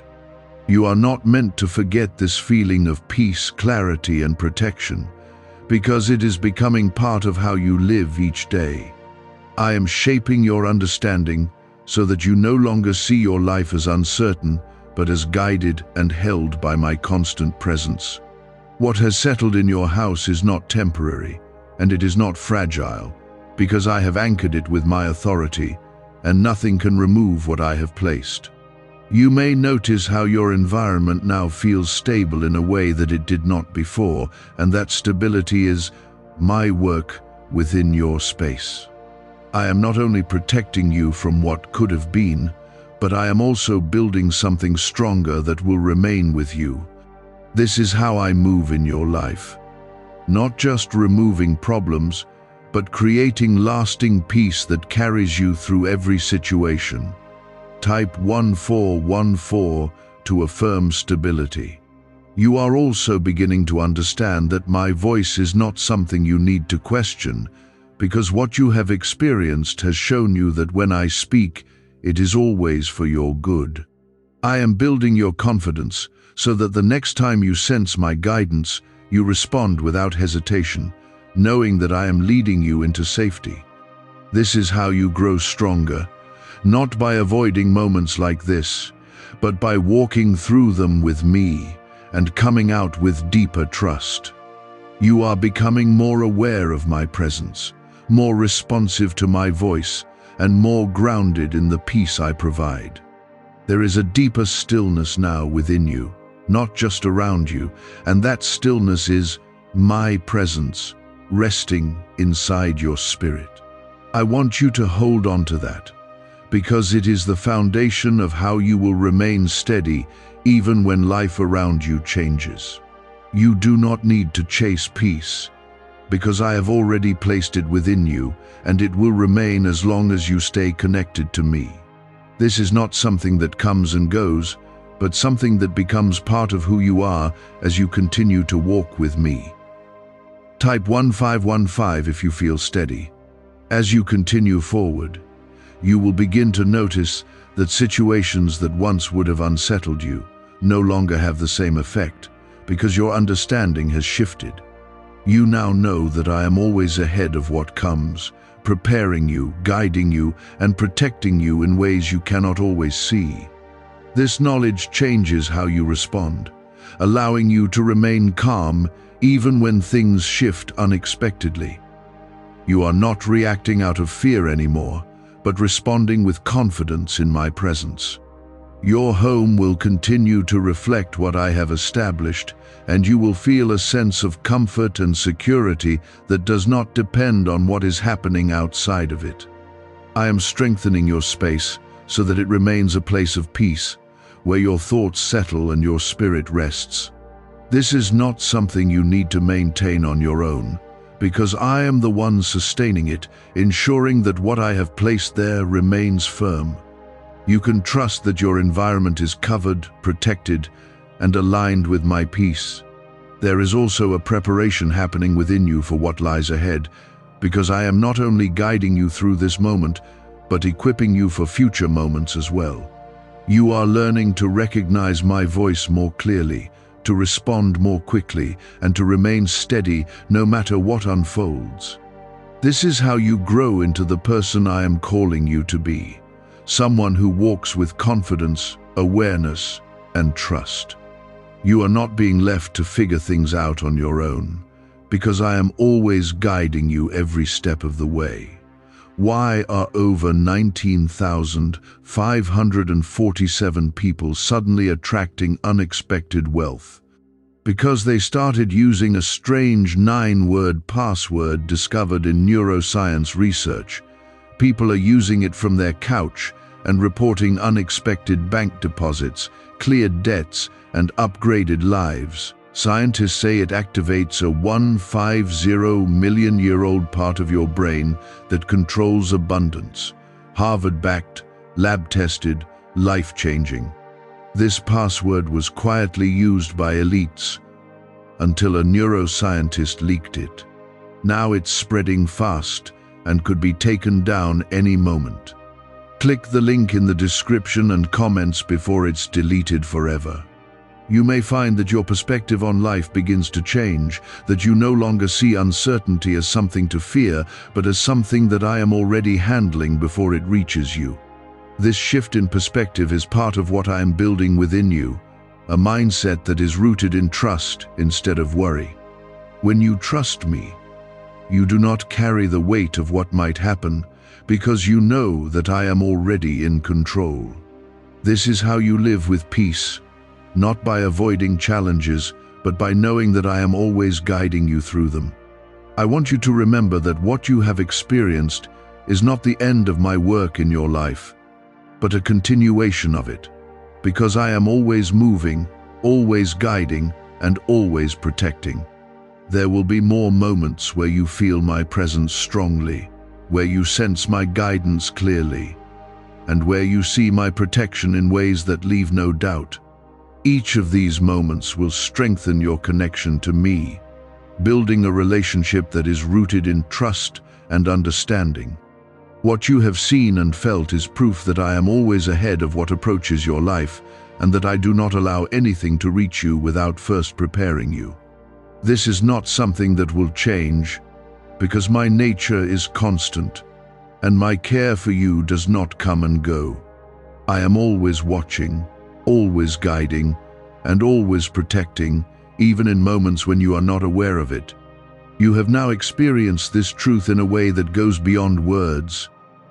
You are not meant to forget this feeling of peace, clarity, and protection, because it is becoming part of how you live each day. I am shaping your understanding so that you no longer see your life as uncertain, but as guided and held by my constant presence. What has settled in your house is not temporary, and it is not fragile, because I have anchored it with my authority, and nothing can remove what I have placed. You may notice how your environment now feels stable in a way that it did not before, and that stability is my work within your space. I am not only protecting you from what could have been, but I am also building something stronger that will remain with you. This is how I move in your life. Not just removing problems, but creating lasting peace that carries you through every situation. Type 1414 to affirm stability. You are also beginning to understand that my voice is not something you need to question, because what you have experienced has shown you that when I speak, it is always for your good. I am building your confidence so that the next time you sense my guidance, you respond without hesitation, knowing that I am leading you into safety. This is how you grow stronger, not by avoiding moments like this, but by walking through them with me and coming out with deeper trust. You are becoming more aware of my presence, more responsive to my voice, and more grounded in the peace I provide. There is a deeper stillness now within you, not just around you, and that stillness is my presence resting inside your spirit. I want you to hold on to that, because it is the foundation of how you will remain steady even when life around you changes. You do not need to chase peace, because I have already placed it within you, and it will remain as long as you stay connected to me. This is not something that comes and goes, but something that becomes part of who you are as you continue to walk with me. Type 1515 if you feel steady. As you continue forward, you will begin to notice that situations that once would have unsettled you no longer have the same effect because your understanding has shifted. You now know that I am always ahead of what comes, preparing you, guiding you, and protecting you in ways you cannot always see. This knowledge changes how you respond, allowing you to remain calm even when things shift unexpectedly. You are not reacting out of fear anymore, but responding with confidence in my presence. Your home will continue to reflect what I have established, and you will feel a sense of comfort and security that does not depend on what is happening outside of it. I am strengthening your space so that it remains a place of peace, where your thoughts settle and your spirit rests. This is not something you need to maintain on your own, because I am the one sustaining it, ensuring that what I have placed there remains firm. You can trust that your environment is covered, protected, and aligned with my peace. There is also a preparation happening within you for what lies ahead, because I am not only guiding you through this moment, but equipping you for future moments as well. You are learning to recognize my voice more clearly, to respond more quickly, and to remain steady no matter what unfolds. This is how you grow into the person I am calling you to be, someone who walks with confidence, awareness, and trust. You are not being left to figure things out on your own, because I am always guiding you every step of the way. Why are over 19,547 people suddenly attracting unexpected wealth? Because they started using a strange 9-word password discovered in neuroscience research. People are using it from their couch and reporting unexpected bank deposits, cleared debts, and upgraded lives. Scientists say it activates a 150-million-year-old part of your brain that controls abundance. Harvard-backed, lab-tested, life-changing. This password was quietly used by elites until a neuroscientist leaked it. Now it's spreading fast and could be taken down any moment. Click the link in the description and comments before it's deleted forever. You may find that your perspective on life begins to change, that you no longer see uncertainty as something to fear, but as something that I am already handling before it reaches you. This shift in perspective is part of what I am building within you, a mindset that is rooted in trust instead of worry. When you trust me, you do not carry the weight of what might happen, because you know that I am already in control. This is how you live with peace, not by avoiding challenges, but by knowing that I am always guiding you through them. I want you to remember that what you have experienced is not the end of my work in your life, but a continuation of it, because I am always moving, always guiding, and always protecting. There will be more moments where you feel my presence strongly, where you sense my guidance clearly, and where you see my protection in ways that leave no doubt. Each of these moments will strengthen your connection to me, building a relationship that is rooted in trust and understanding. What you have seen and felt is proof that I am always ahead of what approaches your life, and that I do not allow anything to reach you without first preparing you. This is not something that will change, because my nature is constant, and my care for you does not come and go. I am always watching, always guiding, and always protecting, even in moments when you are not aware of it. You have now experienced this truth in a way that goes beyond words,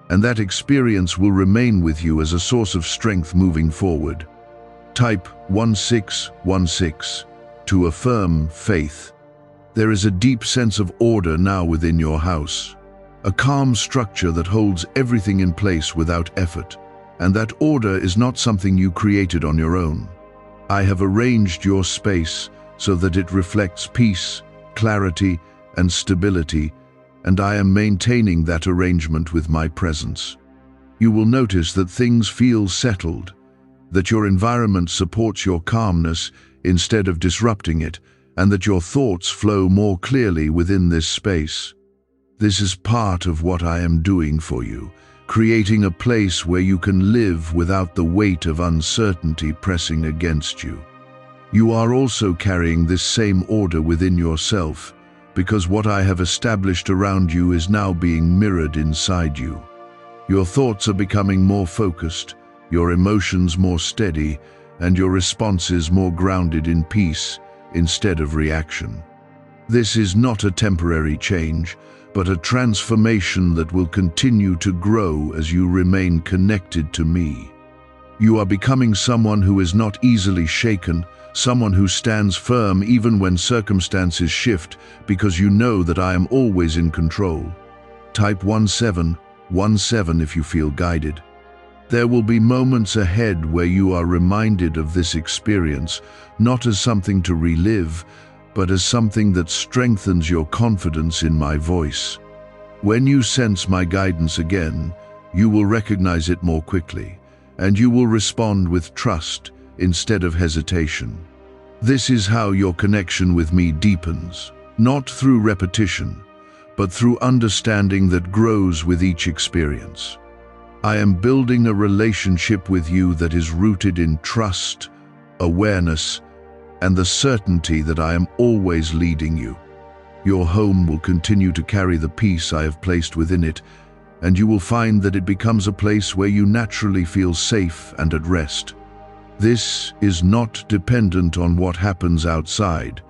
and that experience will remain with you as a source of strength moving forward. Type 1616 to affirm faith. There is a deep sense of order now within your house, a calm structure that holds everything in place without effort. And that order is not something you created on your own. I have arranged your space so that it reflects peace, clarity, and stability, and I am maintaining that arrangement with my presence. You will notice that things feel settled, that your environment supports your calmness instead of disrupting it, and that your thoughts flow more clearly within this space. This is part of what I am doing for you, creating a place where you can live without the weight of uncertainty pressing against you. You are also carrying this same order within yourself, because what I have established around you is now being mirrored inside you. Your thoughts are becoming more focused, your emotions more steady, and your responses more grounded in peace instead of reaction. This is not a temporary change, but a transformation that will continue to grow as you remain connected to me. You are becoming someone who is not easily shaken, someone who stands firm even when circumstances shift, because you know that I am always in control. Type 1717 if you feel guided. There will be moments ahead where you are reminded of this experience, not as something to relive, but as something that strengthens your confidence in my voice. When you sense my guidance again, you will recognize it more quickly, and you will respond with trust instead of hesitation. This is how your connection with me deepens, not through repetition, but through understanding that grows with each experience. I am building a relationship with you that is rooted in trust, awareness, and the certainty that I am always leading you. Your home will continue to carry the peace I have placed within it, and you will find that it becomes a place where you naturally feel safe and at rest. This is not dependent on what happens outside,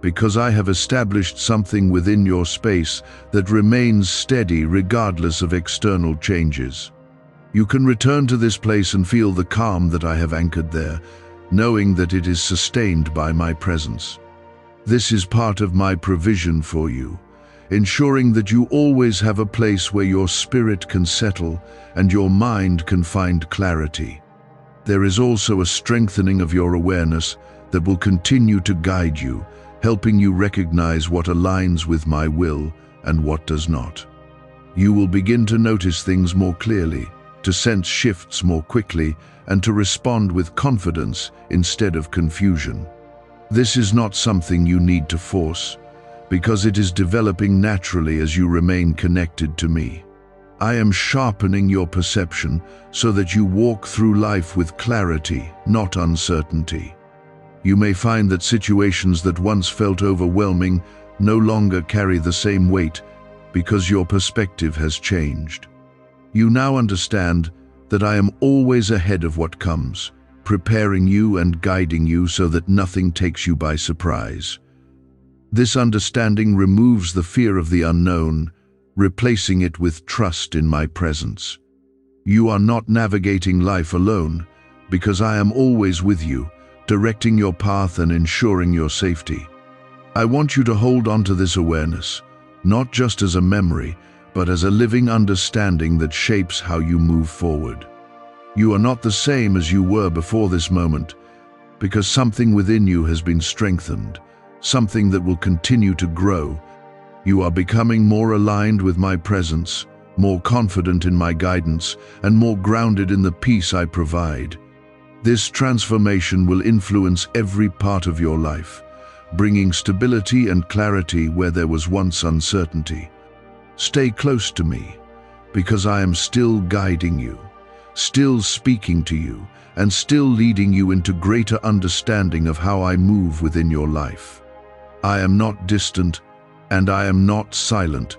because I have established something within your space that remains steady regardless of external changes. You can return to this place and feel the calm that I have anchored there, knowing that it is sustained by my presence. This is part of my provision for you, ensuring that you always have a place where your spirit can settle and your mind can find clarity. There is also a strengthening of your awareness that will continue to guide you, helping you recognize what aligns with my will and what does not. You will begin to notice things more clearly, to sense shifts more quickly, and to respond with confidence instead of confusion. This is not something you need to force, because it is developing naturally as you remain connected to me. I am sharpening your perception so that you walk through life with clarity, not uncertainty. You may find that situations that once felt overwhelming no longer carry the same weight because your perspective has changed. You now understand that I am always ahead of what comes, preparing you and guiding you so that nothing takes you by surprise. This understanding removes the fear of the unknown, replacing it with trust in my presence. You are not navigating life alone, because I am always with you, directing your path and ensuring your safety. I want you to hold on to this awareness, not just as a memory, but as a living understanding that shapes how you move forward. You are not the same as you were before this moment, because something within you has been strengthened, something that will continue to grow. You are becoming more aligned with my presence, more confident in my guidance, and more grounded in the peace I provide. This transformation will influence every part of your life, bringing stability and clarity where there was once uncertainty. Stay close to me, because I am still guiding you, still speaking to you, and still leading you into greater understanding of how I move within your life. I am not distant, and I am not silent,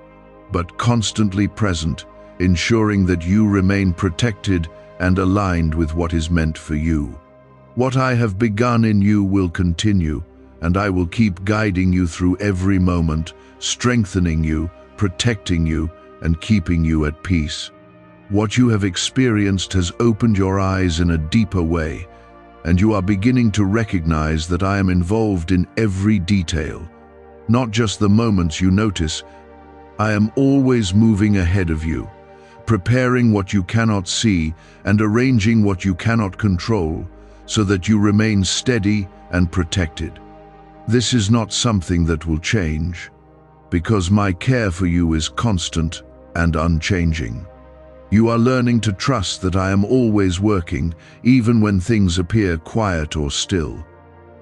but constantly present, ensuring that you remain protected and aligned with what is meant for you. What I have begun in you will continue, and I will keep guiding you through every moment, strengthening you, protecting you, and keeping you at peace. What you have experienced has opened your eyes in a deeper way, and you are beginning to recognize that I am involved in every detail, not just the moments you notice. I am always moving ahead of you, preparing what you cannot see and arranging what you cannot control, so that you remain steady and protected. This is not something that will change, because my care for you is constant and unchanging. You are learning to trust that I am always working, even when things appear quiet or still.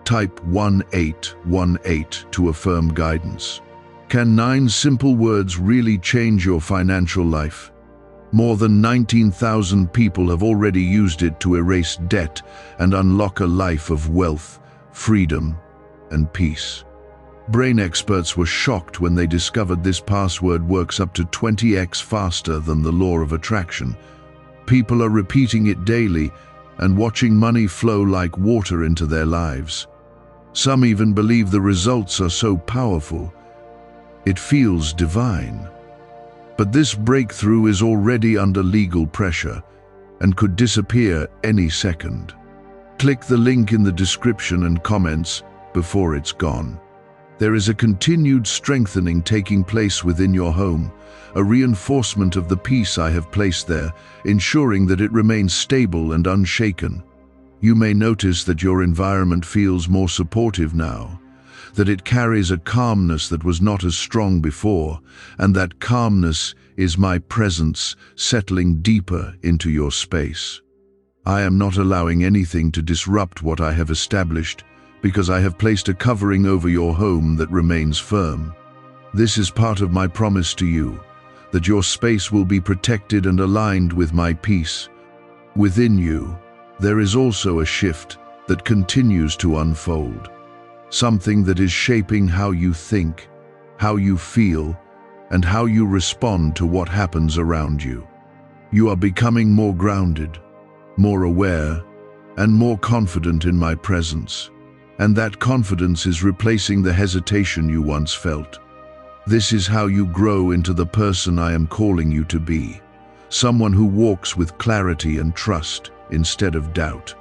Type 1818 to affirm guidance. Can 9 simple words really change your financial life? More than 19,000 people have already used it to erase debt and unlock a life of wealth, freedom, and peace. Brain experts were shocked when they discovered this password works up to 20x faster than the law of attraction. People are repeating it daily and watching money flow like water into their lives. Some even believe the results are so powerful, it feels divine. But this breakthrough is already under legal pressure and could disappear any second. Click the link in the description and comments before it's gone. There is a continued strengthening taking place within your home, a reinforcement of the peace I have placed there, ensuring that it remains stable and unshaken. You may notice that your environment feels more supportive now, that it carries a calmness that was not as strong before, and that calmness is my presence settling deeper into your space. I am not allowing anything to disrupt what I have established, because I have placed a covering over your home that remains firm. This is part of my promise to you, that your space will be protected and aligned with my peace. Within you, there is also a shift that continues to unfold. Something that is shaping how you think, how you feel, and how you respond to what happens around you. You are becoming more grounded, more aware, and more confident in my presence. And that confidence is replacing the hesitation you once felt. This is how you grow into the person I am calling you to be, someone who walks with clarity and trust instead of doubt.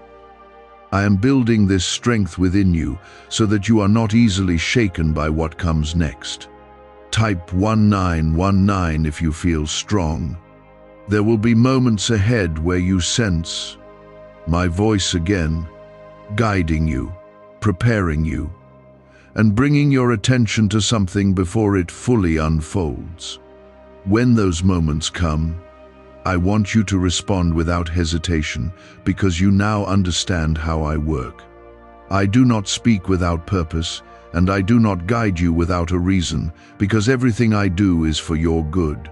I am building this strength within you so that you are not easily shaken by what comes next. Type 1919 if you feel strong. There will be moments ahead where you sense my voice again, guiding you, preparing you, and bringing your attention to something before it fully unfolds. When those moments come, I want you to respond without hesitation, because you now understand how I work. I do not speak without purpose, and I do not guide you without a reason, because everything I do is for your good.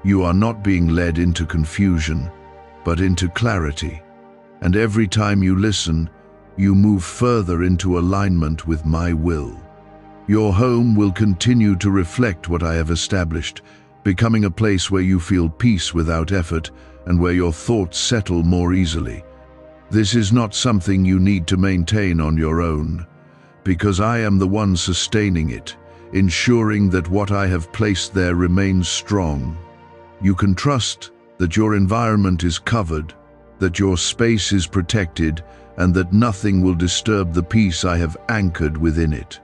You are not being led into confusion, but into clarity. And every time you listen, you move further into alignment with my will. Your home will continue to reflect what I have established, becoming a place where you feel peace without effort and where your thoughts settle more easily. This is not something you need to maintain on your own, because I am the one sustaining it, ensuring that what I have placed there remains strong. You can trust that your environment is covered, that your space is protected, and that nothing will disturb the peace I have anchored within it.